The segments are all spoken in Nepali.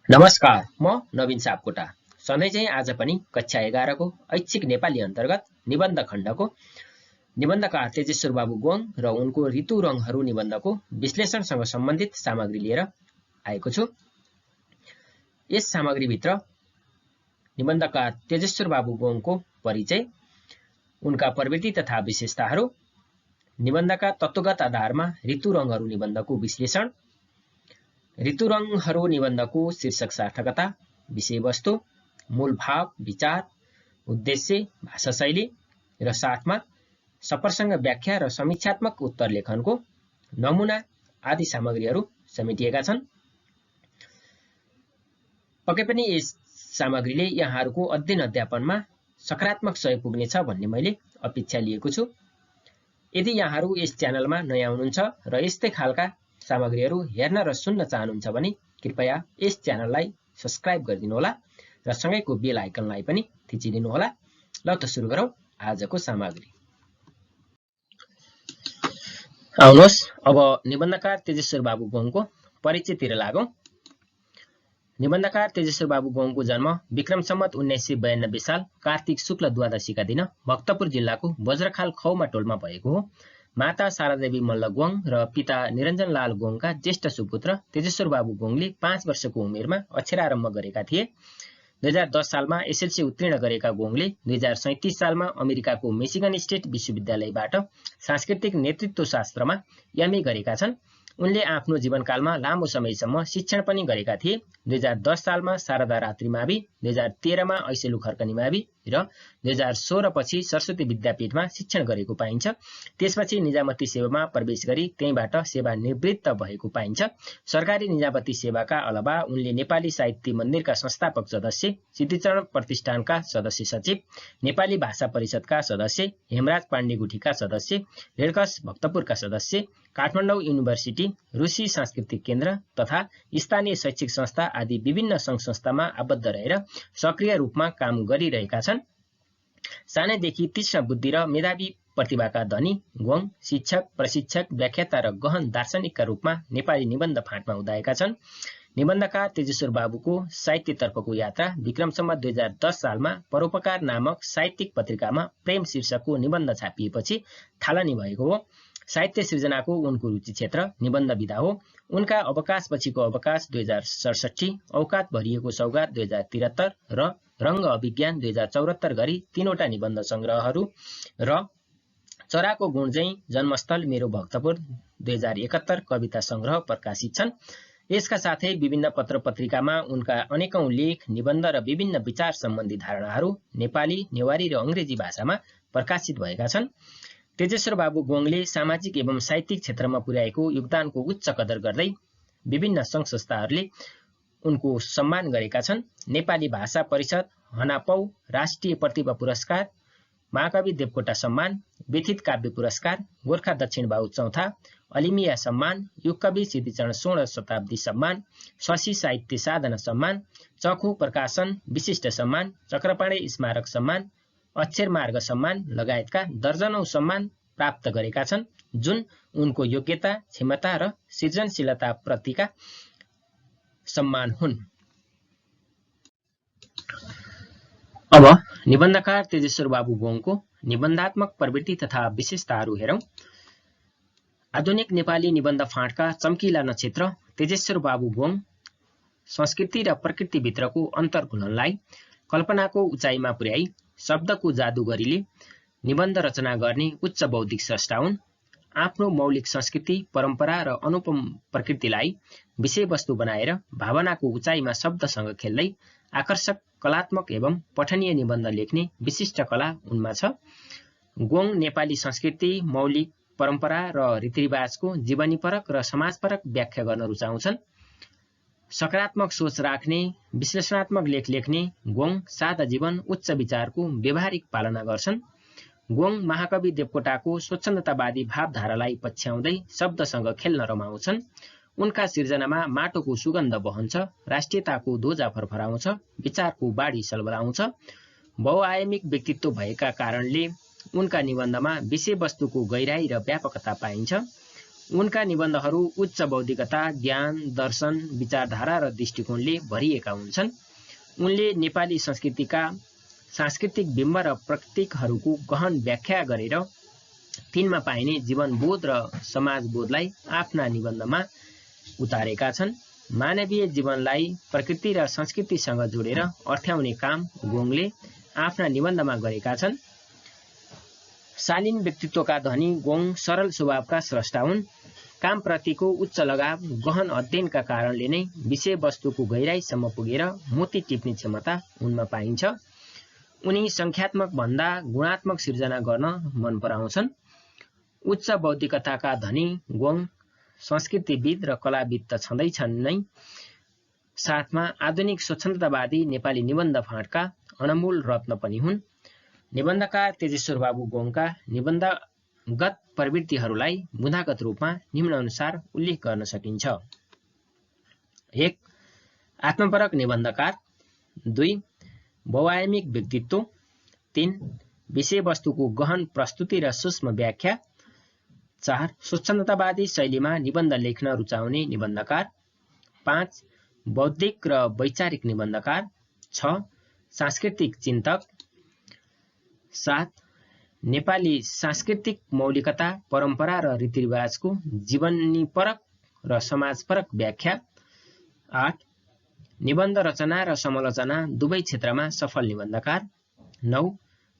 नमस्कार, म नवीन सापकोटा। सधैँ चाहिँ आज पनि कक्षा 11 को ऐच्छिक नेपाली अन्तर्गत निबन्ध खण्डको निबन्धकार तेजेश्वर बाबु गोङ र उनको ऋतु रङहरू निबन्धको विश्लेषणसँग सम्बन्धित सामग्री लिएर आएको छु। यस सामग्रीभित्र निबन्धकार तेजेश्वर बाबु गोङको परिचय, उनका प्रवृत्ति तथा विशेषताहरू, निबन्धका तत्त्वगत आधारमा ऋतु रङहरू निबन्धको विश्लेषण, ऋतु रङहरू निबन्धको शीर्षक सार्थकता, विषयवस्तु, मूल भाव, विचार, उद्देश्य, भाषा शैली र साथमा सप्रसङ्ग व्याख्या र समीक्षात्मक उत्तर लेखनको नमुना आदि सामग्रीहरू समेटिएका छन्। पक्कै पनि यस सामग्रीले यहाँहरूको अध्ययन अध्यापनमा सकारात्मक सहयोग पुग्नेछ भन्ने मैले अपेक्षा लिएको छु। यदि यहाँहरू यस च्यानलमा नयाँ हुनुहुन्छ र यस्तै खालका सामग्रीहरू हेर्न र सुन्न चाहनुहुन्छ भने कृपया यस च्यानललाई सब्स्क्राइब गरिदिनुहोला र सँगैको बेल आइकनलाई पनि थिचिदिनुहोला। ल त सुरु गरौँ आजको सामग्री। आउनुहोस् अब निबन्धकार तेजेश्वर बाबु गोङको परिचयतिर लागौँ। निबन्धकार तेजेश्वर बाबु गोङको जन्म विक्रम सम्वत 1992 साल कार्तिक शुक्ल द्वादशीका दिन भक्तपुर जिल्लाको बज्रखाल खौमा टोलमा भएको हो। माता शारदादेवी मल्ल गोङ र पिता निरञ्जनलाल गोङका ज्येष्ठ सुपुत्र तेजेश्वर बाबु गोङले 5 वर्षको उमेरमा अक्षरारम्भ गरेका थिए। 2010 सालमा एसएलसी उत्तीर्ण गरेका गोङले 2037 सालमा अमेरिकाको मिशिगन स्टेट विश्वविद्यालयबाट सांस्कृतिक नेतृत्व शास्त्रमा एमए गरेका छन्। उनले आफ्नो जीवनकालमा लामो समयसम्म शिक्षण पनि गरेका थिए। 2010 सालमा शारदा रात्रि मावि, 2013 मा ऐसेलु खर्कनी मावि र 2016 पछि सरस्वती विद्यापीठमा शिक्षण गरेको पाइन्छ। त्यसपछि निजामती सेवामा प्रवेश गरी त्यहीँबाट सेवानिवृत्त भएको पाइन्छ। सरकारी निजामती सेवाका अलावा उनले नेपाली साहित्य मन्दिरका संस्थापक सदस्य, सिद्धिचरण प्रतिष्ठानका सदस्य सचिव, नेपाली भाषा परिषदका सदस्य, हेमराज पाण्डेगुठीका सदस्य, रेडक्रस भक्तपुरका सदस्य, काठमाडौँ युनिभर्सिटी, रुसी सांस्कृतिक केन्द्र तथा स्थानीय शैक्षिक संस्था आदि विभिन्न सङ्घ संस्थामा आबद्ध रहेर सक्रिय रूपमा काम गरिरहेका छन्। सानैदेखि तीक्ष्ण बुद्धि र मेधावी प्रतिभाका धनी गोङ शिक्षक, प्रशिक्षक, व्याख्याता र गहन दार्शनिकका रूपमा नेपाली निबन्ध फाँटमा उदाएका छन्। निबन्धकार तेजेश्वर बाबुको साहित्यतर्फको यात्रा विक्रम सम्वत 2010 सालमा परोपकार नामक साहित्यिक पत्रिकामा प्रेम शीर्षकको निबन्ध छापिएपछि थालनी भएको हो। साहित्य सृजनाको उनको रुचि क्षेत्र निबन्ध विधा हो। उनका अवकाशपछिको अवकाश 2067, औकात भरिएको सौगात 2073 र रङ्ग अभिज्ञान 2074 गरी 3वटा निबन्ध संग्रहहरू र चराको गुण चाहिँ जन्मस्थल मेरो भक्तपुर 2071 कविता संग्रह प्रकाशित छन्। यसका साथै विभिन्न पत्र पत्रिकामा उनका अनेकौं लेख, निबन्ध र विभिन्न विचार सम्बन्धी धारणाहरू नेपाली, नेवारी र अङ्ग्रेजी भाषामा प्रकाशित भएका छन्। तेजेश्वर बाबु गोङले सामाजिक एवं साहित्यिक क्षेत्रमा पुर्याएको योगदानको उच्च कदर गर्दै विभिन्न सङ्घ संस्थाहरूले उनको सम्मान गरेका छन्। नेपाली भाषा परिषद, हनापौ राष्ट्रिय प्रतिभा पुरस्कार, महाकवि देवकोटा सम्मान, व्यथित काव्य पुरस्कार, गोर्खा दक्षिण बाहु चौथा, अलिमिया सम्मान, युगकवि सिद्धिचरण 16 शताब्दी सम्मान, शशी साहित्य साधना सम्मान, चखु प्रकाशन विशिष्ट सम्मान, चक्रपाणे स्मारक सम्मान, अक्षर मार्ग सम्मान लगायतका दर्जनौं सम्मान प्राप्त गरेका छन्, जुन उनको योग्यता, क्षमता र सृजनशीलता प्रतिका सम्मान हुन्। अब निबन्धकार तेजेश्वर बाबु गोङको निबन्धात्मक प्रवृत्ति तथा विशेषताहरू हेरौं। आधुनिक नेपाली निबन्ध फाँटका चम्किला नक्षत्र तेजेश्वर बाबु गोङ संस्कृति र प्रकृतिभित्रको अन्तर्घुलनलाई कल्पनाको उचाइमा पुर्याई शब्दको जादुगरीले निबन्ध रचना गर्ने उच्च बौद्धिक स्रष्टा हुन्। आफ्नो मौलिक संस्कृति, परम्परा र अनुपम प्रकृतिलाई विषयवस्तु बनाएर भावनाको उचाइमा शब्दसँग खेल्दै आकर्षक, कलात्मक एवं पठनीय निबन्ध लेख्ने विशिष्ट कला उनमा छ। गोङ नेपाली संस्कृति, मौलिक परम्परा र रीतिरिवाजको जीवनीपरक र समाजपरक व्याख्या गर्न रुचाउँछन्। सकारात्मक सोच राख्ने, विश्लेषणात्मक लेख लेख्ने गोङ सादा जीवन, उच्च विचारको व्यावहारिक पालना गर्छन्। गोङ महाकवि देवकोटाको स्वच्छन्दतावादी भावधारालाई पछ्याउँदै शब्दसँग खेल्न रमाउँछन्। उनका सिर्जनामा माटोको सुगन्ध बहन्छ, राष्ट्रियताको ध्वजा फरफराउँछ, विचारको बाढी सलबलाउँछ। बहुआयामिक व्यक्तित्व भएका कारणले उनका निबन्धमा विषयवस्तुको गहिराई र व्यापकता पाइन्छ। उनका निबन्धहरू उच्च बौद्धिकता, ज्ञान, दर्शन, विचारधारा र दृष्टिकोणले भरिएका हुन्छन्। उनले नेपाली संस्कृतिका सांस्कृतिक बिम्ब र प्रतीकहरूको गहन व्याख्या गरेर तिनमा पाइने जीवनबोध र समाजबोधलाई आफ्ना निबन्धमा उतारेका छन्। मानवीय जीवनलाई प्रकृति र संस्कृतिसँग जोडेर अर्थ्याउने काम गोङले आफ्ना निबन्धमा गरेका छन्। शालीन व्यक्तित्वका धनी गोङ सरल स्वभावका स्रष्टा हुन्। कामप्रतिको उच्च लगाव, गहन अध्ययनका कारणले नै विषयवस्तुको गहिराईसम्म पुगेर मोती टिप्ने क्षमता उनमा पाइन्छ। उनी सङ्ख्यात्मक भन्दा गुणात्मक सिर्जना गर्न मन पराउँछन्। उच्च बौद्धिकताका धनी गोङ संस्कृतिविद र कलाविद त छँदैछन् नै, साथमा आधुनिक स्वच्छन्दतावादी नेपाली निबन्ध फाँटका अनमोल रत्न पनि हुन्। निबन्धकार तेजेश्वर बाबु गोङका निबन्धगत प्रवृत्तिहरूलाई बुँदागत रूपमा निम्नानुसार उल्लेख गर्न सकिन्छ। 1. आत्मपरक निबन्धकार। 2. बहुआयामिक व्यक्तित्व। 3. विषयवस्तुको गहन प्रस्तुति र सूक्ष्म व्याख्या। 4. स्वच्छन्दतावादी शैलीमा निबन्ध लेख्न रुचाउने निबन्धकार। 5. बौद्धिक र वैचारिक निबन्धकार। 6. सांस्कृतिक चिन्तक। 7. नेपाली सांस्कृतिक मौलिकता, परम्परा र रीतिरिवाजको जीवनीपरक र समाजपरक व्याख्या। 8. निबन्ध रचना र समालोचना दुवै क्षेत्रमा सफल निबन्धकार। 9.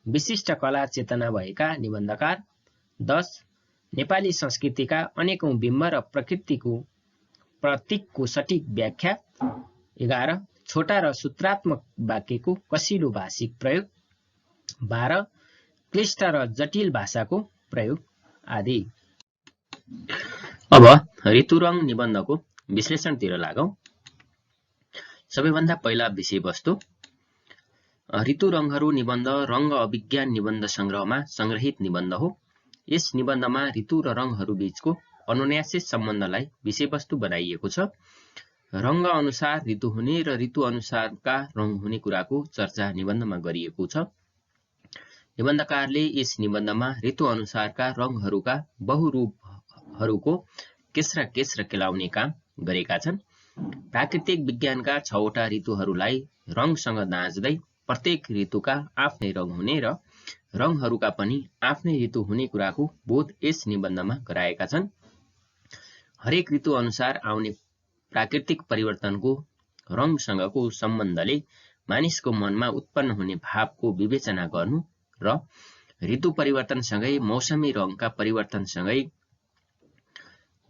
विशिष्ट कला चेतना भएका निबन्धकार। 10. नेपाली संस्कृतिका अनेकौं बिम्ब र प्रतीकको सठिक व्याख्या। 11. छोटा र सूत्रात्मक वाक्यको कसिलो भाषिक प्रयोग। 12. क्लिष्ट र जटिल भाषाको प्रयोग आदि। अब ऋतुरङ्ग निबन्धको विश्लेषणतिर लागौं। सबैभन्दा पहिला विषयवस्तु। ऋतुरङ्गहरू निबन्ध रङ्ग अभिज्ञान निबन्ध संग्रहमा संग्रहित निबन्ध हो। यस निबन्धमा ऋतु र रङहरू बीचको अनुन्यासित सम्बन्धलाई विषयवस्तु बनाइएको छ। रङ्ग अनुसार ऋतु हुने र ऋतु अनुसारका रङ हुने कुराको चर्चा निबन्धमा गरिएको छ। निबन्धकारले यस निबन्धमा ऋतु अनुसारका रङहरूका बहुरूपहरूको केस र केलाउने काम गरेका छन्। प्राकृतिक विज्ञानका 6 वटा ऋतुहरूलाई रङसँग दाँच्दै प्रत्येक ऋतुका आफ्नै रङ हुने र रङहरूका पनि आफ्नै ऋतु हुने कुराको बोध यस निबन्धमा गराएका छन्। हरेक ऋतु अनुसार आउने प्राकृतिक परिवर्तनको रङसँगको सम्बन्धले मानिसको मनमा उत्पन्न हुने भावको विवेचना गर्नु र ऋतु परिवर्तनसँगै मौसमी रङका परिवर्तनसँगै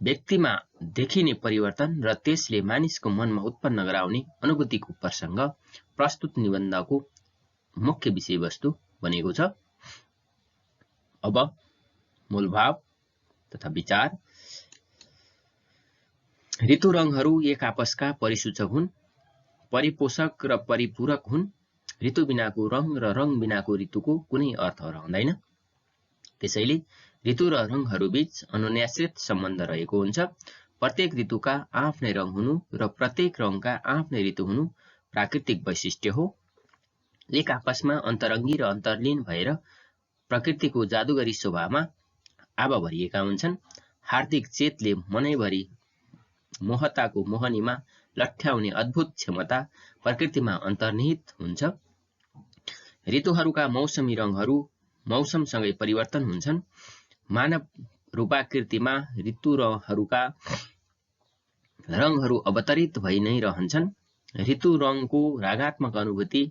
व्यक्तिमा देखिने परिवर्तन र त्यसले मानिसको मनमा उत्पन्न गराउने अनुभूतिको प्रसङ्ग प्रस्तुत निबन्धको मुख्य विषयवस्तु बनेको छ। अब मूलभाव तथा विचार। ऋतु रङहरू एक आपसका परिसूचक हुन्, परिपोषक र परिपूरक हुन्। ऋतु बिनाको रङ र रङ बिनाको ऋतुको कुनै अर्थ रहँदैन। त्यसैले ऋतु र रङहरूबीच अनुन्यासित सम्बन्ध रहेको हुन्छ। प्रत्येक ऋतुका आफ्नै रङ हुनु र प्रत्येक रङका आफ्नै ऋतु हुनु प्राकृतिक वैशिष्ट्य हो। एक आपसमा अन्तरङ्गी र अन्तर्लीन भएर प्रकृतिको जादुगरी स्वभावमा आभा भरिएका हुन्छन्। हार्दिक चेतले मनैभरि मोहताको मोहनीमा लठ्याउने अद्भुत क्षमता प्रकृतिमा अन्तर्निहित हुन्छ। ऋतुहरूका मौसमी रङहरू मौसमसँगै परिवर्तन हुन्छन्। मानव रूपाकृतिमा ऋतुहरूका रङहरू अवतरित भई नै रहन्छन्। ऋतु रङको रागात्मक अनुभूति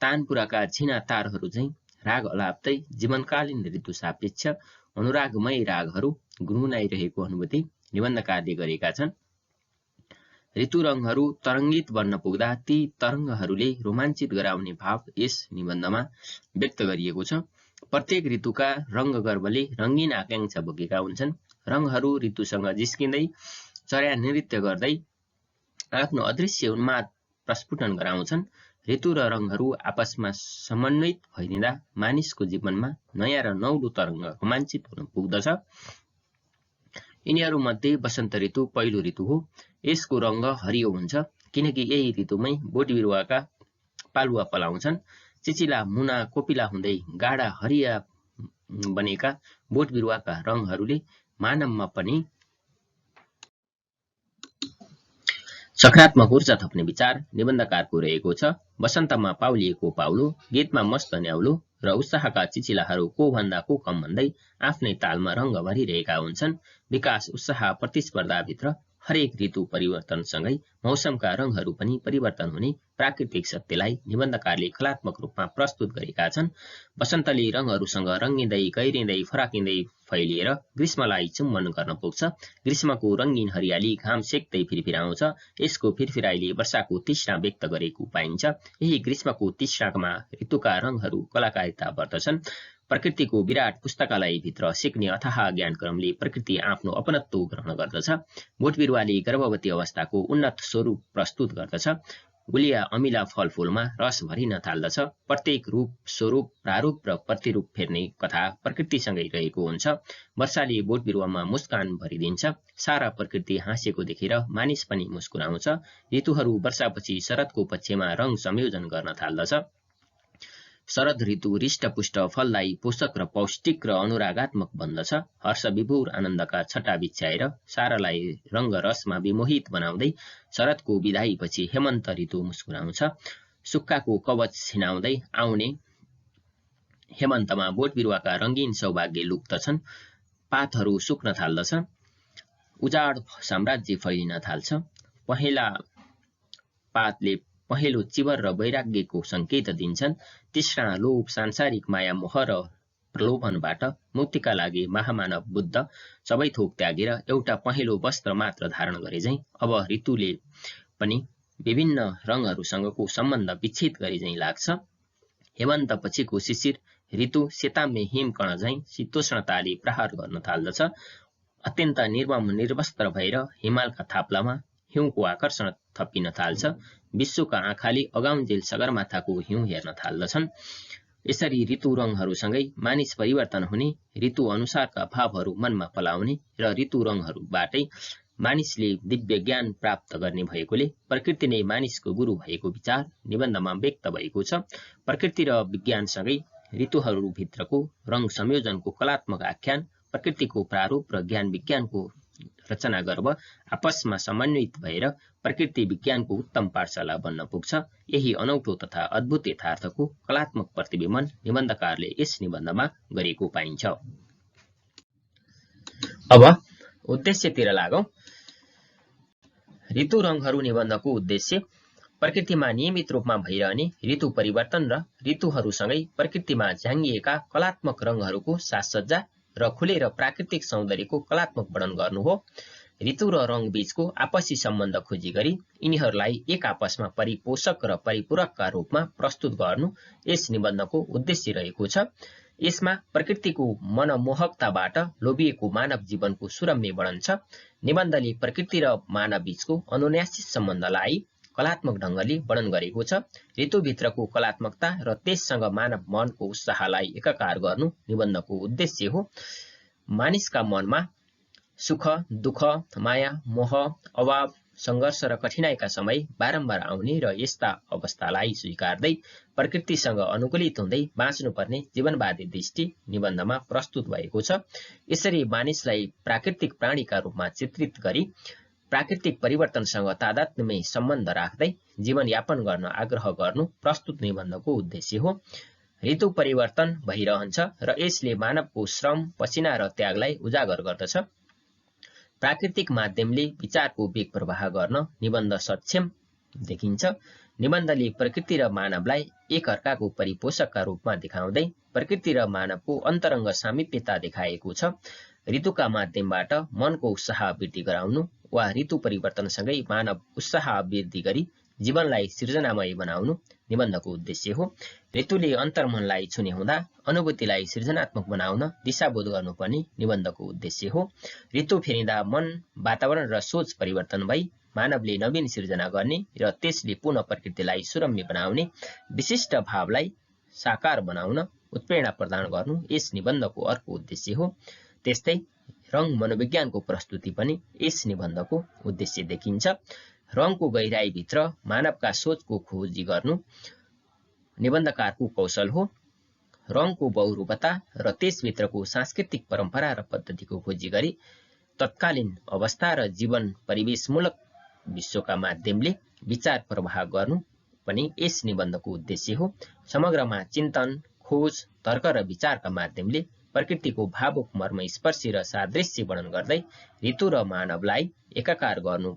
तानपुराका झिना तारहरू झैं राग अलाप्दै जीवनकालीन ऋतु सापेक्ष अनुरागमय रागहरू गुनगुनाइरहेको अनुभूति निबन्धकारले गरेका छन्। ऋतु रङहरू तरङ्गित बन्न पुग्दा ती तरङ्गहरूले रोमाञ्चित गराउने भाव यस निबन्धमा व्यक्त गरिएको छ। प्रत्येक ऋतुका रङ्गगर्वले रङ्गीन आकांक्षा बोकेका हुन्छन्। रङहरू ऋतुसँग जिस्किँदै चर्या नृत्य गर्दै आफ्नो अदृश्य उन्माद प्रस्फुटन गराउँछन्। ऋतु र रङहरू आपसमा समन्वित भइदिँदा मानिसको जीवनमा नयाँ र नौलो तरङ्ग रोमाञ्चित हुन पुग्दछ। यिनीहरूमध्ये वसन्त ऋतु पहिलो ऋतु हो। यसको रङ्ग हरियो हुन्छ किनकि यही ऋतुमै बोट बिरुवाका पालुवा पलाउँछन्। चिचिला मुना कोपिला हुँदै गाढा हरिया बनेका बोट बिरुवाका रङहरूले मानवमा पनि सकारात्मक ऊर्जा थप्ने विचार निबन्धकारको रहेको छ। वसन्तमा पाउलिएको पाउलो, गीतमा मस्त न्याउलो र उत्साहका चिचिलाहरू को भन्दा को कम भन्दै आफ्नै तालमा रङ्ग भरिरहेका हुन्छन्। विकास, उत्साह, प्रतिस्पर्धाभित्र हरेक ऋतु परिवर्तनसँगै मौसमका रङहरू पनि परिवर्तन हुने प्राकृतिक सत्यलाई निबन्धकारले कलात्मक रूपमा प्रस्तुत गरेका छन्। वसन्तले रङहरूसँग रङ्गिँदै गहिरिँदै फराकिँदै फैलिएर ग्रीष्मलाई चुम्बन गर्न पुग्छ। ग्रीष्मको रङ्गीन हरियाली घाम सेक्दै फिरफिराउँछ। यसको फिरफिराइले वर्षाको तृष्णा व्यक्त गरेको पाइन्छ। यही ग्रीष्मको तृष्णामा ऋतुका रङहरू कलाकारिता बढ्दछन्। प्रकृतिको विराट पुस्तकालयभित्र सिक्ने अथाह ज्ञानक्रमले प्रकृति आफ्नो अपनत्व ग्रहण गर्दछ। बोटबिरुवाले गर्भवती अवस्थाको उन्नत स्वरूप प्रस्तुत गर्दछ। गुलिया अमिला फलफूलमा रस भरिन थाल्दछ। प्रत्येक रूप, स्वरूप, प्रारूप र प्रतिरूप फेर्ने कथा प्रकृतिसँगै रहेको हुन्छ। वर्षाले बोटबिरुवामा मुस्कान भरिदिन्छ। सारा प्रकृति हाँसेको देखेर मानिस पनि मुस्कुराउँछ। ऋतुहरू वर्षापछि शरदको पक्षमा रङ संयोजन गर्न थाल्दछ। शरद ऋतु हृष्टपुष्ट, फलदायी, पोषक र पौष्टिक र अनुरागात्मक बन्दछ। हर्ष विभोर आनन्दका छटा बिछ्याएर सारालाई रङ्ग रसमा विमोहित बनाउँदै शरदको विदाईपछि हेमन्त ऋतु मुस्कुराउँछ। सुक्खाको कवच छिनाउँदै आउने हेमन्तमा बोटबिरुवाका रङ्गीन सौभाग्य लुक्दछन्। पातहरू सुक्न थाल्दछ। उजाड साम्राज्य फैलिन थाल्छ। पहेँला पातले पहेँलो चिवर र वैराग्यको संकेत दिन्छन्। तृष्णा, लोभ, सांसारिक माया, मोह र प्रलोभनबाट मुक्तिका लागि महामानव बुद्ध सबै थोक त्यागेर एउटा पहेँलो वस्त्र मात्र धारण गरे झैं अब ऋतुले पनि विभिन्न रङहरूसँगको सम्बन्ध विच्छेद गरे झैं लाग्छ। हेमन्त पछिको शिशिर ऋतु सेताम्य हिमकण झैं शीतोष्णताले प्रहार गर्न थाल्दछ। अत्यन्त निर्मम निर्वस्त्र भएर हिमालका थाप्लामा हिउँको आकर्षण थपिन थाल्छ। विश्वका आँखाले अगाउन्जेल सगरमाथाको हिउँ हेर्न थाल्दछन्। यसरी ऋतु रङहरूसँगै मानिस परिवर्तन हुने, ऋतु अनुसारका भावहरू मनमा पलाउने र ऋतु रङहरूबाटै मानिसले दिव्य ज्ञान प्राप्त गर्ने भएकोले प्रकृति नै मानिसको गुरु भएको विचार निबन्धमा व्यक्त भएको छ। प्रकृति र विज्ञानसँगै ऋतुहरूभित्रको रङ संयोजनको कलात्मक आख्यान प्रकृतिको प्रारूप र ज्ञान विज्ञानको रचना गर्भ आपसमा समन्वित भएर प्रकृति विज्ञानको उत्तम पाठशाला बन्न पुग्छ। यही अनौठो तथा अद्भुत यथार्थको कलात्मक प्रतिबिम्बन निबन्धकारले यस निबन्धमा गरेको पाइन्छ। अब उद्देश्यतिर लागौं। ऋतु रङहरू निबन्धको उद्देश्य प्रकृतिमा नियमित रूपमा भइरहने ऋतु परिवर्तन र ऋतुहरूसँगै प्रकृतिमा झाङ्गिएका कलात्मक रङहरूको साजसज्जा र खुलेर प्राकृतिक सौन्दर्यको कलात्मक वर्णन गर्नु हो। ऋतु र रङ बीचको आपसी सम्बन्ध खोजी गरी यिनीहरूलाई एक आपसमा परिपोषक र परिपूरकका रूपमा प्रस्तुत गर्नु यस निबन्धको उद्देश्य रहेको छ। यसमा प्रकृतिको मनमोहकताबाट लोभिएको मानव जीवनको सुरम्य वर्णन छ। निबन्धले प्रकृति र मानव बीचको अनुन्यासित सम्बन्धलाई कलात्मक ढङ्गले वर्णन गरेको छ। ऋतुभित्रको कलात्मकता र त्यससँग मानव मनको उत्साहलाई एकाकार गर्नु निबन्धको उद्देश्य हो। मानिसका मनमा सुख, दुःख, माया, मोह, अभाव, सङ्घर्ष र कठिनाइका समय बारम्बार आउने र यस्ता अवस्थालाई स्वीकार्दै प्रकृतिसँग अनुकूलित हुँदै बाँच्नुपर्ने जीवनवादी दृष्टि निबन्धमा प्रस्तुत भएको छ। यसरी मानिसलाई प्राकृतिक प्राणीका रूपमा चित्रित गरी प्राकृतिक परिवर्तनसँग तादात्म्य सम्बन्ध राख्दै जीवनयापन गर्न आग्रह गर्नु प्रस्तुत निबन्धको उद्देश्य हो। ऋतु परिवर्तन भइरहन्छ र यसले मानवको श्रम, पसिना र त्यागलाई उजागर गर्दछ। प्राकृतिक माध्यमले विचारको वेग प्रवाह गर्न निबन्ध सक्षम देखिन्छ। निबन्धले प्रकृति र मानवलाई एक अर्काको परिपोषकका रूपमा देखाउँदै प्रकृति र मानवको अन्तरङ्ग सामिप्यता देखाएको छ। ऋतुका माध्यमबाट मनको उत्साह वृद्धि गराउनु वा ऋतु परिवर्तनसँगै मानव उत्साह वृद्धि गरी जीवनलाई सृजनामय बनाउनु निबन्धको उद्देश्य हो। ऋतुले अन्तर्मनलाई छुने हुँदा अनुभूतिलाई सृजनात्मक बनाउन दिशाबोध गर्नुपर्ने निबन्धको उद्देश्य हो। ऋतु फेरिँदा मन, वातावरण र सोच परिवर्तन भई मानवले नवीन सृजना गर्ने र त्यसले पुनः प्रकृतिलाई सुरम्य बनाउने विशिष्ट भावलाई साकार बनाउन उत्प्रेरणा प्रदान गर्नु यस निबन्धको अर्को उद्देश्य हो। त्यस्तै रङ मनोविज्ञानको प्रस्तुति पनि यस निबन्धको उद्देश्य देखिन्छ। रङको गहिराईभित्र मानवका सोचको खोजी गर्नु निबन्धकारको कौशल हो। रङको बहुरूपता र त्यसभित्रको सांस्कृतिक परम्परा र पद्धतिको खोजी गरी तत्कालीन अवस्था र जीवन परिवेशमूलक विश्वका माध्यमले विचार प्रवाह गर्नु पनि यस निबन्धको उद्देश्य हो। समग्रमा चिन्तन, खोज, तर्क र विचारका माध्यमले प्रकृतिको भावुक मर्मस्पर्शी र सादृश्य वर्णन गर्दै ऋतु र मानवलाई एकाकार गर्नु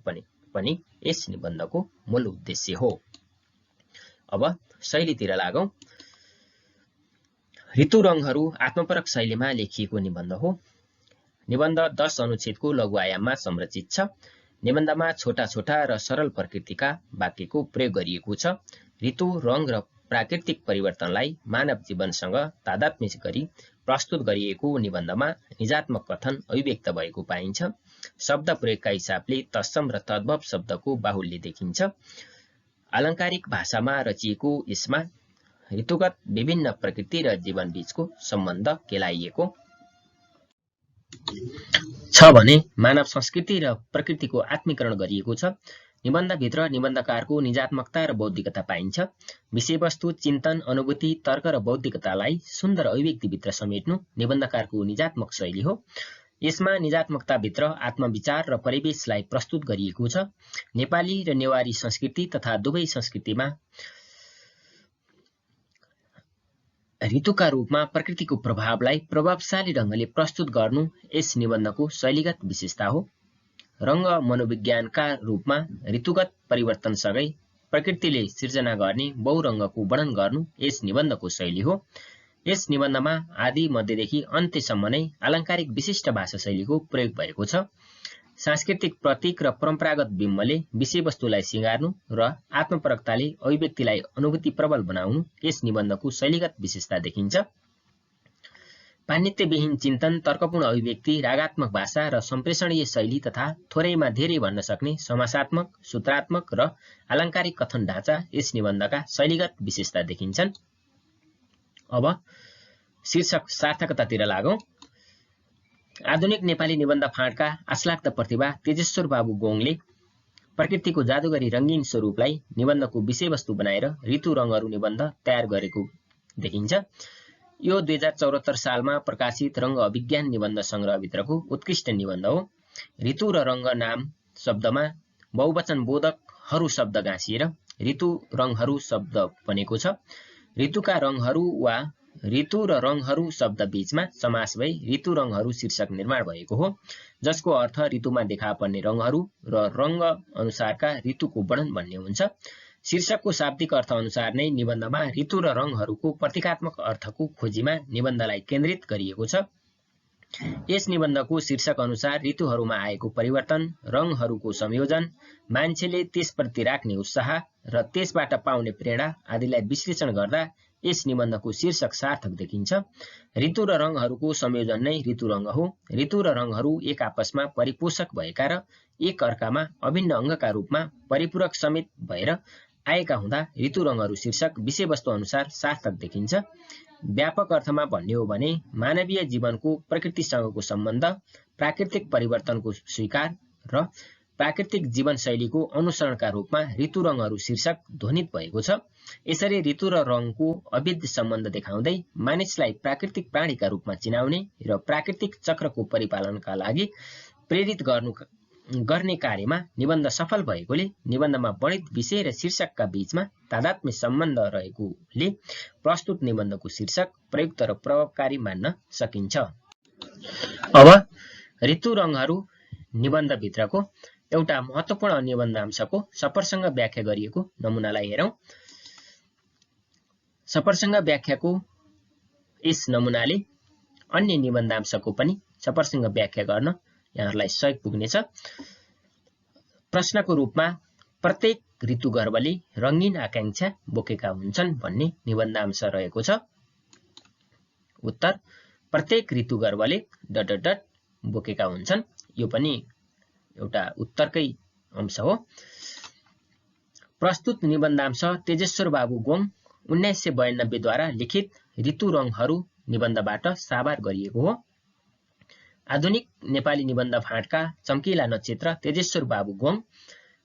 पनि यस निबन्धको मूल उद्देश्य हो। अब शैलीतिर लागौं। ऋतु रङहरू आत्मपरक शैलीमा लेखिएको निबन्ध हो। निबन्ध 10 अनुच्छेदको लघु आयाममा संरचित छ। निबन्धमा छोटा छोटा र सरल प्रकृतिका वाक्यको प्रयोग गरिएको छ। ऋतु, रङ र प्राकृतिक परिवर्तनलाई मानव जीवनसँग तादात्म्य गरी प्रस्तुत गरिएको निबन्धमा निजात्मक कथन अभिव्यक्त भएको पाइन्छ। शब्द प्रयोगका हिसाबले तत्सम र तद्भव शब्दको बाहुल्य देखिन्छ। आलङ्कारिक भाषामा रचिएको यसमा ऋतुगत विभिन्न प्रकृति र जीवन बीचको सम्बन्ध केलाइएको छ भने मानव संस्कृति र प्रकृतिको आत्मीकरण गरिएको छ। निबन्धभित्र निबन्धकारको निजात्मकता र बौद्धिकता पाइन्छ। विषयवस्तु, चिन्तन, अनुभूति, तर्क र बौद्धिकतालाई सुन्दर अभिव्यक्तिभित्र समेट्नु निबन्धकारको निजात्मक शैली हो। यसमा निजात्मकताभित्र आत्मविचार र परिवेशलाई प्रस्तुत गरिएको छ। नेपाली र नेवारी संस्कृति तथा दुवै संस्कृतिमा ऋतुका रूपमा प्रकृतिको प्रभावलाई प्रभावशाली ढङ्गले प्रस्तुत गर्नु यस निबन्धको शैलीगत विशेषता हो। रङ्ग मनोविज्ञानका रूपमा ऋतुगत परिवर्तनसँगै प्रकृतिले सिर्जना गर्ने बहुरङ्गको वर्णन गर्नु यस निबन्धको शैली हो। यस निबन्धमा आदि मध्यदेखि अन्त्यसम्म नै आलङ्कारिक विशिष्ट भाषा शैलीको प्रयोग भएको छ। सांस्कृतिक प्रतीक र परम्परागत बिम्बले विषयवस्तुलाई सिँगार्नु र आत्मपरकताले अभिव्यक्तिलाई अनुभूति प्रबल बनाउनु यस निबन्धको शैलीगत विशेषता देखिन्छ। पाण्डित्यविहीन चिन्तन, तर्कपूर्ण अभिव्यक्ति, रागात्मक भाषा र सम्प्रेषणीय शैली तथा थोरैमा धेरै भन्न सक्ने समासात्मक, सूत्रात्मक र आलङ्कारिक कथन ढाँचा यस निबन्धका शैलीगत विशेषता देखिन्छन्। अब शीर्षक सार्थकतातिर लागौं। आधुनिक नेपाली निबन्ध फाँटका आश्लाग्द प्रतिभा तेजेश्वर बाबु गोङले प्रकृतिको जादुगरी रङ्गीन स्वरूपलाई निबन्धको विषयवस्तु बनाएर ऋतु रङहरू निबन्ध तयार गरेको देखिन्छ। यो 2074 सालमा प्रकाशित रङ्ग अभिज्ञान निबन्ध संग्रहभित्रको उत्कृष्ट निबन्ध हो। ऋतु र रङ्ग नाम शब्दमा बहुवचन बोधकहरू शब्द गाँसिएर ऋतु रङहरू शब्द बनेको छ। ऋतुका रङहरू वा ऋतु र रङहरू शब्द बीचमा समास भई ऋतु रङहरू शीर्षक निर्माण भएको हो, जसको अर्थ ऋतुमा देखा पर्ने रङहरू र रङ्ग अनुसारका ऋतुको वर्णन भन्ने हुन्छ। शीर्षकको शाब्दिक अर्थ अनुसार नै निबन्धमा ऋतु र रङहरूको प्रतीकात्मक अर्थको खोजीमा निबन्धलाई केन्द्रित गरिएको छ। यस निबन्धको शीर्षक अनुसार ऋतुहरूमा आएको परिवर्तन, रङहरूको संयोजन, मान्छेले त्यसप्रति राख्ने उत्साह र त्यसबाट पाउने प्रेरणा आदिलाई विश्लेषण गर्दा यस निबन्धको शीर्षक सार्थक देखिन्छ। ऋतु र रङहरूको संयोजन नै ऋतु रङ हो। ऋतु र रङहरू एक आपसमा परिपोषक भएका र एक अर्कामा अभिन्न अङ्गका रूपमा परिपूरक समेत भएर आएका हुँदा ऋतु रङहरू शीर्षक विषयवस्तु अनुसार सार्थक देखिन्छ। व्यापक अर्थमा भन्ने हो भने मानवीय जीवनको प्रकृतिसँगको सम्बन्ध, प्राकृतिक परिवर्तनको स्वीकार र प्राकृतिक जीवनशैलीको अनुसरणका रूपमा ऋतु रङहरू शीर्षक ध्वनित भएको छ। यसरी ऋतु र रङको अभेद्य सम्बन्ध देखाउँदै मानिसलाई प्राकृतिक प्राणीका रूपमा चिनाउने र प्राकृतिक चक्रको परिपालनका लागि प्रेरित गर्ने कार्यमा निबन्ध सफल भएकोले निबन्धमा वर्णित विषय र शीर्षकका बीचमा तादात्म्य सम्बन्ध रहेकोले प्रस्तुत निबन्धको शीर्षक प्रयुक्त र प्रभावकारी मान्न सकिन्छ। अब ऋतु रङहरू निबन्धभित्रको एउटा महत्त्वपूर्ण निबन्धांशको सप्रसङ्ग व्याख्या गरिएको नमुनालाई हेरौं। सप्रसङ्ग व्याख्याको यस नमुनाले अन्य निबन्धांशको पनि सप्रसङ्ग व्याख्या गर्न यहाँहरूलाई सहयोग पुग्नेछ। प्रश्नको रूपमा प्रत्येक ऋतुगर्भले रङ्गीन आकांक्षा बोकेका हुन्छन् भन्ने निबन्धांश रहेको छ। उत्तर: प्रत्येक ऋतुगर्भले ... बोकेका हुन्छन्। यो पनि एउटा उत्तरकै अंश हो। प्रस्तुत निबन्धांश तेजेश्वर बाबु गोङ 1992 द्वारा लिखित ऋतु रङहरू निबन्धबाट साभार गरिएको हो। आधुनिक नेपाली निबन्ध फाँटका चम्किला नक्षत्र तेजेश्वर बाबु गोङ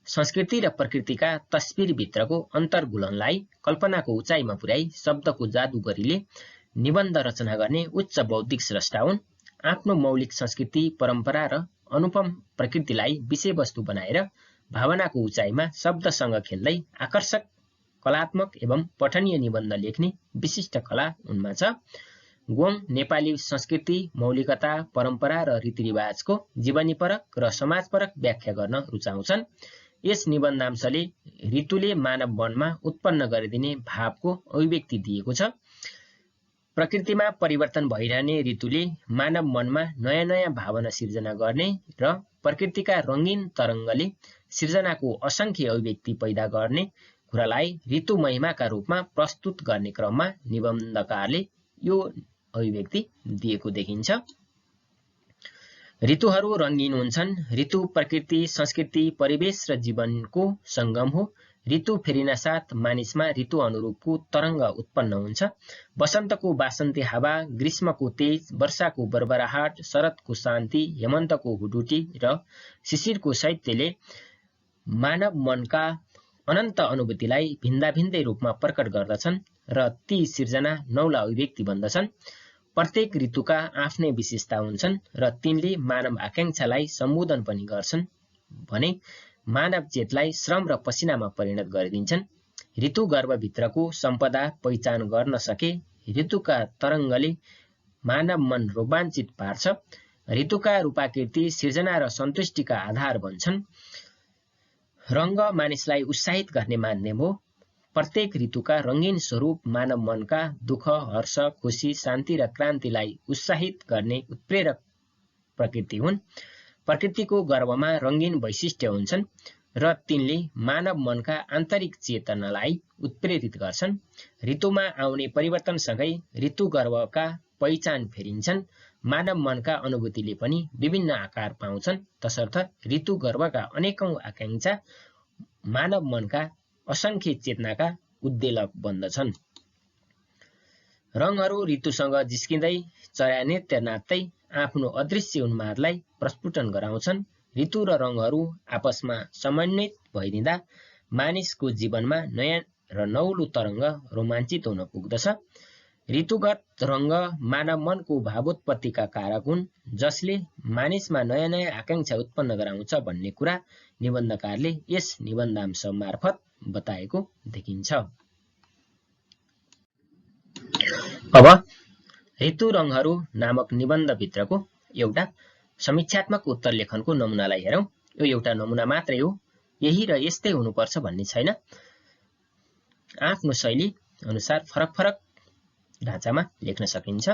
संस्कृति र प्रकृतिका तस्बिरभित्रको अन्तर्गुलनलाई कल्पनाको उचाइमा पुर्याई शब्दको जादुगरीले निबन्ध रचना गर्ने उच्च बौद्धिक स्रष्टा हुन्। आफ्नो मौलिक संस्कृति, परम्परा र अनुपम प्रकृतिलाई विषयवस्तु बनाएर भावनाको उचाइमा शब्दसँग खेल्दै आकर्षक, कलात्मक एवं पठनीय निबन्ध लेख्ने विशिष्ट कला उनमा छ। गोङ नेपाली संस्कृति, मौलिकता, परम्परा र रीतिरिवाजको जीवनीपरक र समाजपरक व्याख्या गर्न रुचाउँछन्। यस निबन्धांशले ऋतुले मानव मनमा उत्पन्न गरिदिने भावको अभिव्यक्ति दिएको छ। प्रकृतिमा परिवर्तन भइरहने ऋतुले मानव मनमा नयाँ नयाँ भावना सिर्जना गर्ने र प्रकृतिका रंगीन तरङ्गले सिर्जनाको असंख्य अभिव्यक्ति पैदा गर्ने कुरालाई ऋतु महिमाका रूपमा प्रस्तुत गर्ने क्रममा निबन्धकारले यो अभिव्यक्ति दिएको देखिन्छ। ऋतुहरू रंगीन हुन्छन्। ऋतु प्रकृति, संस्कृति, परिवेश र जीवनको संगम हो। ऋतु फेरिनासाथ मानिसमा ऋतु अनुरूपको तरंग उत्पन्न हुन्छ। वसन्तको वासन्ती हावा, ग्रीष्मको तेज, वर्षाको बरबराहट, शरदको शान्ति, हेमन्तको हुडुटी र शिशिरको शैत्यले मानव मनका अनन्त अनुभूतिलाई भिन्दै रूपमा प्रकट गर्दछन् र ती सिर्जना नौला अभिव्यक्ति बन्दछन्। प्रत्येक ऋतुका आफ्नै विशेषता हुन्छन् र तिनले मानव आकांक्षालाई सम्बोधन पनि गर्छन् भने मानव चेतलाई श्रम र पसिनामा परिणत गरिदिन्छन्। ऋतु गर्भभित्रको सम्पदा पहिचान गर्न सके ऋतुका तरङ्गले मानव मन रोमाञ्चित पार्छ। ऋतुका रूपाकृति सिर्जना र सन्तुष्टिका आधार बन्छन्। रंग मानिसलाई उत्साहित गर्ने माध्यम हो। प्रत्येक ऋतुका रंगीन स्वरूप मानव मनका दुःख, हर्ष, खुशी, शान्ति र क्रान्तिलाई उत्साहित गर्ने उत्प्रेरक प्रकृति हुन्। प्रकृतिको गर्भमा रंगीन वैशिष्ट्य हुन्छन् र तिनले मानव मनका आन्तरिक चेतनालाई उत्प्रेरित गर्छन्। ऋतुमा आउने परिवर्तनसँगै ऋतु गर्भका पहिचान फेरिन्छन्। मानव मनका अनुभूतिले पनि विभिन्न आकार पाउँछन्। तसर्थ ऋतु गर्भका अनेकौं आकांक्षा मानव मनका असंख्य चेतनाका उद्वेलक बन्दछन्। रंगहरू ऋतुसँग जिस्किँदै चर्या नृत्य नाच्दै आफ्नो अदृश्य उन्मादलाई प्रस्फुटन गराउँछन्। ऋतु र रंगहरू आपसमा समन्वित भइदिँदा मानिसको जीवनमा नयाँ र नौलो तरंग रोमाञ्चित हुन पुग्दछ। ऋतुगत रंग मानव मनको भावोत्पत्तिका कारक हुन्, जसले मानिसमा नयाँ नयाँ आकांक्षा उत्पन्न गराउँछ भन्ने कुरा निबन्धकारले यस निबन्धांश मार्फत बताएको देखिन्छ। अब ऋतु रंगहरू नामक निबन्धभित्रको एउटा समीक्षात्मक उत्तर लेखनको नमुनालाई हेरौं। यो एउटा नमुना मात्रै हो, यही र यस्तै हुनुपर्छ भन्ने छैन। आफ्नो शैली अनुसार फरक फरक ढाँचामा लेख्न सकिन्छ।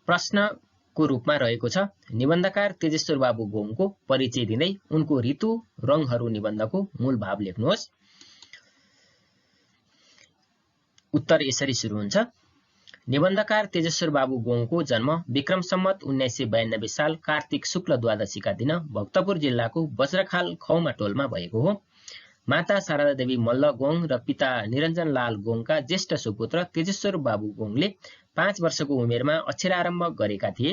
प्रश्नको रूपमा रहेको छ, निबन्धकार तेजेश्वर बाबु गोङको परिचय दिँदै उनको ऋतु रंगहरू निबन्धको मूल भाव लेख्नुहोस्। उत्तर यसरी सुरु हुन्छ। निबन्धकार तेजेश्वर बाबु गोङको जन्म विक्रम सम्वत 1992 साल कार्तिक शुक्ल द्वादशीका दिन भक्तपुर जिल्लाको बज्रखाल खौमा टोलमा भएको हो। माता शारदा देवी मल्ल गोङ र पिता निरञ्जन लाल गोङका ज्येष्ठ सुपुत्र तेजेश्वर बाबु गोङले 5 वर्षको उमेरमा अक्षरारम्भ गरेका थिए।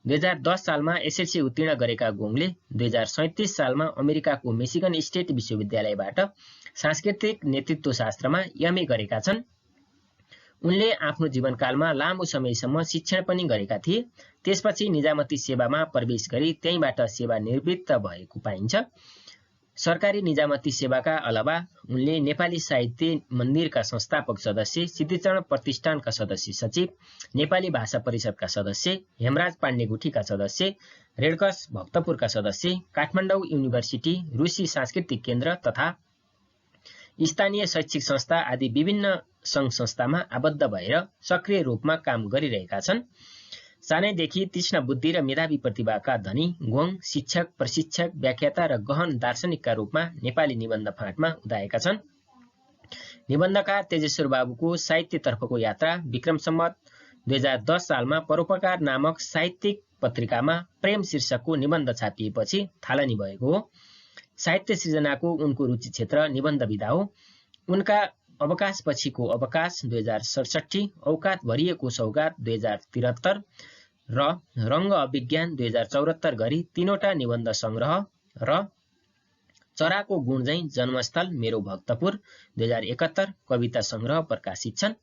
2010 सालमा एसएलसी उत्तीर्ण गरेका गोङले 2037 सालमा अमेरिकाको मिशिगन स्टेट विश्वविद्यालयबाट सांस्कृतिक नेतृत्व शास्त्रमा एमए गरेका छन्। उनले आफ्नो जीवनकालमा लामो समयसम्म शिक्षण पनि गरेका थिए। त्यसपछि निजामती सेवामा प्रवेश गरी त्यहीँबाट सेवानिवृत्त भएको पाइन्छ। सरकारी निजामती सेवाका अलावा उनले नेपाली साहित्य मन्दिरका संस्थापक सदस्य, सिद्धिचरण प्रतिष्ठानका सदस्य सचिव, नेपाली भाषा परिषदका सदस्य, हेमराज पाण्डेगुठीका सदस्य, रेडक्रस भक्तपुरका सदस्य, काठमाडौँ युनिभर्सिटी, रुसी सांस्कृतिक केन्द्र तथा स्थानीय शैक्षिक संस्था आदि विभिन्न सङ्घ संस्थामा आबद्ध भएर सक्रिय रूपमा काम गरिरहेका छन्। सानैदेखि तीक्ष्ण बुद्धि र मेधावी प्रतिभाका धनी गोङ शिक्षक, प्रशिक्षक, व्याख्याता र गहन दार्शनिकका रूपमा नेपाली निबन्ध फाँटमा उदाएका छन्। निबन्धकार तेजेश्वर बाबुको साहित्यतर्फको यात्रा विक्रम सम्वत 2010 सालमा परोपकार नामक साहित्यिक पत्रिकामा प्रेम शीर्षकको निबन्ध छापिएपछि थालनी भएको हो। साहित्य सृजनाको उनको रुचि क्षेत्र निबन्ध विधा हो। उनका अवकाशपछिको अवकाश 2067, औकात भरिएको सौगात 2073 र रंग अभिज्ञान 2074 गरी 3वटा निबन्ध संग्रह र चराको गुण झैं जन्मस्थल मेरो भक्तपुर 2071 कविता संग्रह प्रकाशित छन्।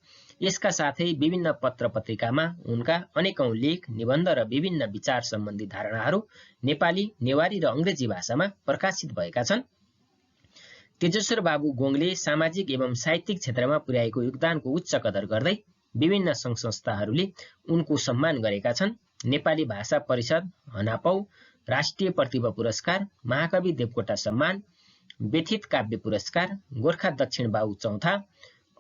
यसका साथै विभिन्न पत्र-पत्रिकामा उनका अनेकौं लेख, निबन्ध र विभिन्न विचार सम्बन्धी धारणाहरू नेपाली, नेवारी र अंग्रेजी भाषामा प्रकाशित भएका छन्। तेजेश्वर बाबु गोङले सामाजिक एवं साहित्यिक क्षेत्रमा पुर्याएको योगदानको उच्च कदर गर्दै विभिन्न संघ-संस्थाहरूले उनको सम्मान गरेका छन्। नेपाली भाषा परिषद, हनापौ, राष्ट्रिय प्रतिभा पुरस्कार, महाकवि देवकोटा सम्मान, व्यथित काव्य पुरस्कार, गोर्खा दक्षिण बाहु चौथा,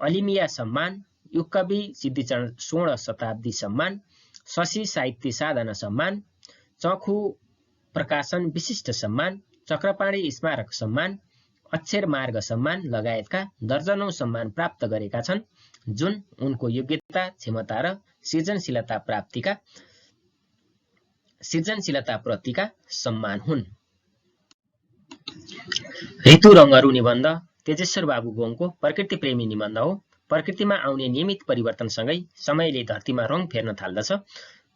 अलिमिया सम्मान, युगकवि सिद्धिचरण स्वर्ण शताब्दी सम्मान, शशी साहित्य साधना सम्मान, चखु प्रकाशन विशिष्ट सम्मान, चक्रपाणी स्मारक सम्मान, अक्षर मार्ग सम्मान लगायतका दर्जनौं सम्मान प्राप्त गरेका छन्, जुन उनको योग्यता, क्षमता र सृजनशीलता प्रतिका सम्मान हुन्। ऋतु रङहरू निबन्ध तेजेश्वर बाबु गोङको प्रकृति प्रेमी निबन्ध हो। प्रकृतिमा आउने नियमित परिवर्तनसँगै समयले धरतीमा रङ फेर्न थाल्दछ।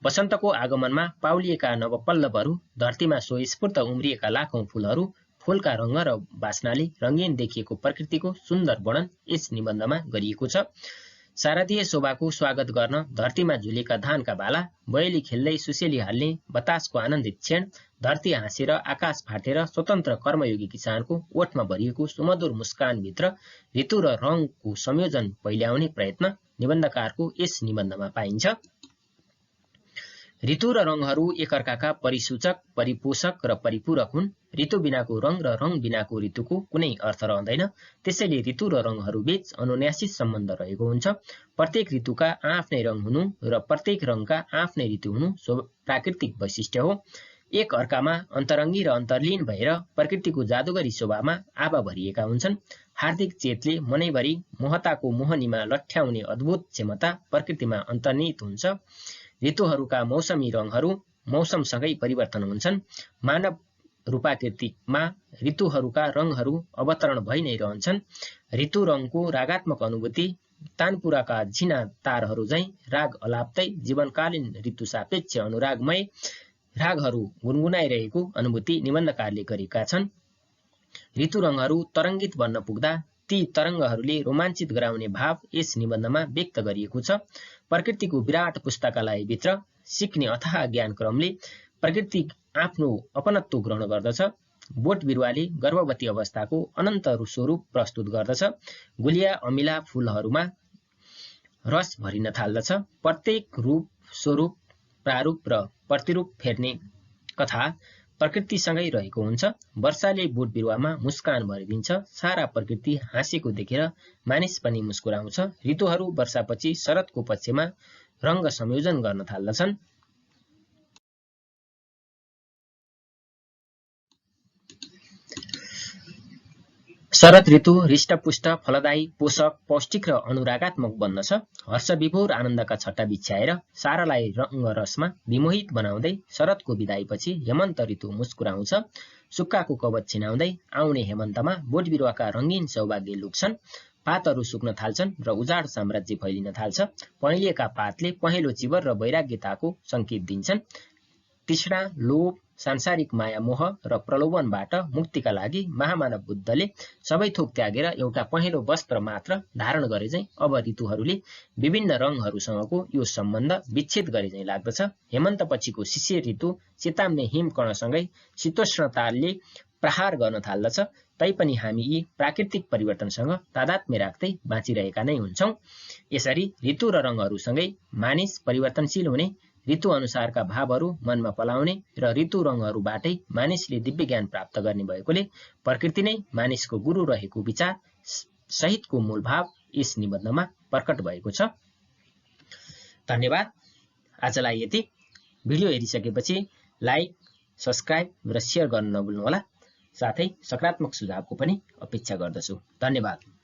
वसन्तको आगमनमा पाउलिएका नवपल्लवहरू, धरतीमा स्वस्फूर्त उम्रिएका लाखौं फूलहरू, फूलका रंग र बास्नाले रंगीन देखिएको प्रकृतिको सुन्दर वर्णन यस निबन्धमा गरिएको छ। शारदीय शोभाको स्वागत गर्न धरतीमा झुलेका धानका बाला, बयली खेल्दै सुसेली हाल्ने बतासको आनन्दित क्षण, धरती हाँसेर आकाश फाटेर स्वतन्त्र कर्मयोगी किसानको ओठमा भरिएको सुमधुर मुस्कानभित्र ऋतु र रङको संयोजन पहिल्याउने प्रयत्न निबन्धकारको यस निबन्धमा पाइन्छ। ऋतु र रङहरू एकअर्काका परिसूचक, परिपोषक र परिपूरक हुन्। ऋतु बिनाको रङ र रङ बिनाको ऋतुको कुनै अर्थ रहँदैन। त्यसैले ऋतु र रङहरूबीच अनुनासिक सम्बन्ध रहेको हुन्छ। प्रत्येक ऋतुका आफ्नै रङ हुनु र प्रत्येक रङका आफ्नै ऋतु हुनु प्राकृतिक वैशिष्ट्य हो। एक अर्कामा अन्तरङ्गी र अन्तर्लीन भएर प्रकृतिको जादुगरी शोभामा आभा भरिएका हुन्छन्। हार्दिक चेतले मनैभरि मोहताको मोहनीमा लठ्याउने अद्भुत क्षमता प्रकृतिमा अन्तर्निहित हुन्छ। ऋतुहरूका मौसमी रङहरू मौसमसँगै परिवर्तन हुन्छन्। मानव रूपाकृतिमा ऋतुहरूका रङहरू अवतरण भइ नै रहन्छन्। ऋतु रङको रागात्मक अनुभूति तानपुराका झिना तारहरू झैं राग अलाप्दै जीवनकालीन ऋतु सापेक्ष अनुरागमय रागहरू गुनगुनाइरहेको अनुभूति निबन्धकारले गरेका छन्। ऋतु रङहरू तरङ्गित बन्न पुग्दा ती तरङ्गहरूले रोमाञ्चित गराउने भाव यस निबन्धमा व्यक्त गरिएको छ। प्रकृतिको विराट पुस्तकालयभित्र सिक्ने अथाह ज्ञान क्रमले प्रकृति आफ्नो अपनत्व ग्रहण गर्दछ। बोट बिरुवाले गर्भवती अवस्थाको अनन्त स्वरूप प्रस्तुत गर्दछ। गुलिया अमिला फूलहरूमा रस भरिन थाल्दछ। प्रत्येक रूप, स्वरूप, प्रारूप र प्रतिरूप फेर्ने कथा प्रकृतिसँगै रहेको हुन्छ। वर्षाले बोट बिरुवामा मुस्कान भरिदिन्छ। सारा प्रकृति हाँसेको देखेर मानिस पनि मुस्कुराउँछ। ऋतुहरू वर्षापछि शरदको पक्षमा रंग संयोजन गर्न थाल्दछन्। शरद ऋतु हृष्टपुष्ट, फलदायी, पोषक, पौष्टिक र अनुरागात्मक बन्दछ। हर्ष विभोर आनन्दका छट्टा बिछ्याएर सारालाई रंग रसमा विमोहित बनाउँदै शरदको विदाईपछि हेमन्त ऋतु मुस्कुराउँछ। सुक्खाको कवच छिनाउँदै आउने हेमन्तमा बोट बिरुवाका रंगीन सौभाग्य लुक्छन्। पातहरू सुक्न थाल्छन् र उजाड साम्राज्य फैलिन थाल्छ। पहेँलिएका पातले पहेँलो चिवर र वैराग्यताको संकेत दिन्छन्। तृष्णा, लोभ, सांसारिक माया मोह र प्रलोभनबाट मुक्तिका लागि महामानव बुद्धले सबै थोक त्यागेर एउटा पहेँलो वस्त्र मात्र धारण गरे चाहिँ अब ऋतुहरूले विभिन्न रङहरूसँगको यो सम्बन्ध विच्छेद गरे चाहिँ लाग्दछ। हेमन्त पछिको शिशिर ऋतु चेताम्ने हिमकणसँगै शीतोष्णताले प्रहार गर्न थाल्दछ। तैपनि हामी यी प्राकृतिक परिवर्तनसँग तादात्म्य राख्दै बाँचिरहेका नै हुन्छौं। यसरी ऋतु र रङहरूसँगै मानिस परिवर्तनशील हुने, ऋतु अनुसारका भावहरू मनमा पलाउने र ऋतु रङहरूबाटै मानिसले दिव्य ज्ञान प्राप्त गर्ने भएकोले प्रकृति नै मानिसको गुरु रहेको विचार सहितको मूल भाव यस निबन्धमा प्रकट भएको छ। धन्यवाद। आजलाई यति। भिडियो हेरिसकेपछि लाइक, सब्स्क्राइब र शेयर गर्न नभुल्नुहोला। साथै सकारात्मक सुझावको पनि अपेक्षा गर्दछु। धन्यवाद।